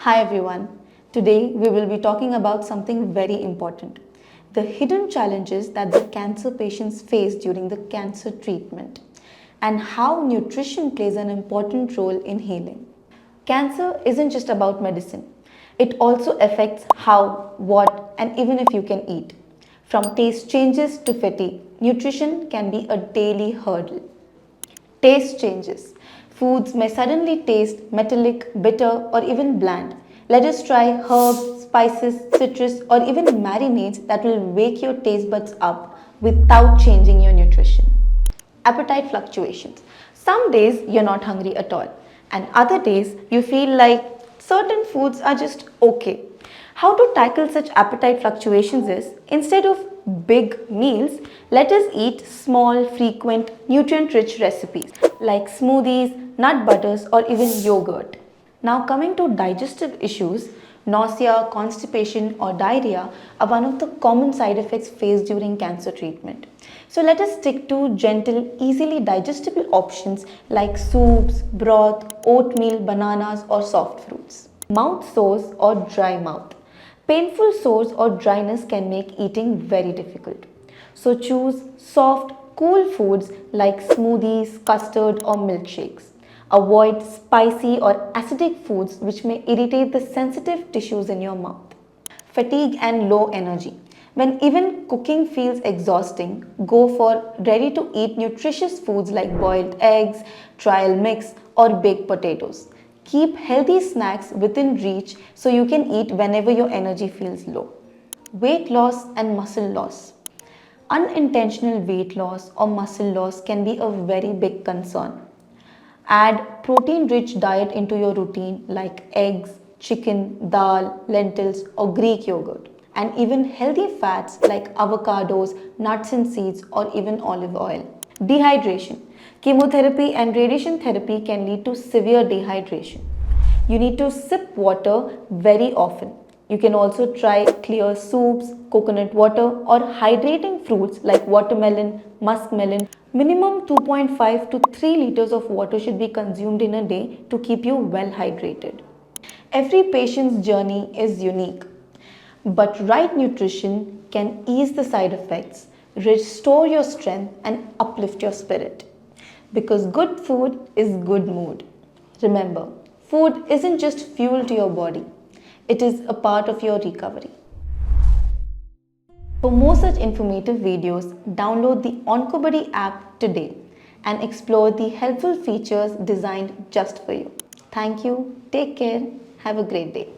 Hi everyone. Today we will be talking about something very important. The hidden challenges that the cancer patients face during the cancer treatment and how nutrition plays an important role in healing. Cancer isn't just about medicine. It also affects how, what and even if you can eat. From taste changes to fatigue, nutrition can be a daily hurdle. Taste changes. Foods may suddenly taste metallic, bitter, or even bland. Let us try herbs, spices, citrus, or even marinades that will wake your taste buds up without changing your nutrition. Appetite fluctuations. Some days you're not hungry at all, and other days you feel like certain foods are just okay. How to tackle such appetite fluctuations is, instead of big meals, let us eat small, frequent, nutrient rich recipes like smoothies, nut butters, or even yogurt. Now, coming to digestive issues, nausea, constipation, or diarrhea are one of the common side effects faced during cancer treatment. So, let us stick to gentle, easily digestible options like soups, broth, oatmeal, bananas, or soft fruits. Mouth sores or dry mouth. Painful sores or dryness can make eating very difficult. So, choose soft, cool foods like smoothies, custard, or milkshakes. Avoid spicy or acidic foods which may irritate the sensitive tissues in your mouth. Fatigue and low energy. When even cooking feels exhausting, go for ready to eat nutritious foods like boiled eggs, trail mix, or baked potatoes. Keep healthy snacks within reach so you can eat whenever your energy feels low. Weight loss and muscle loss. Unintentional weight loss or muscle loss can be a very big concern. Add protein-rich diet into your routine like eggs, chicken, dal, lentils or Greek yogurt. And even healthy fats like avocados, nuts and seeds or even olive oil. Dehydration. Chemotherapy and radiation therapy can lead to severe dehydration. You need to sip water very often. You can also try clear soups, coconut water or hydrating fruits like watermelon, muskmelon. Minimum 2.5 to 3 liters of water should be consumed in a day to keep you well hydrated. Every patient's journey is unique, but right nutrition can ease the side effects, restore your strength and uplift your spirit. Because good food is good mood. Remember, food isn't just fuel to your body, it is a part of your recovery. For more such informative videos, download the OncoBuddy app today and explore the helpful features designed just for you. Thank you, take care, have a great day.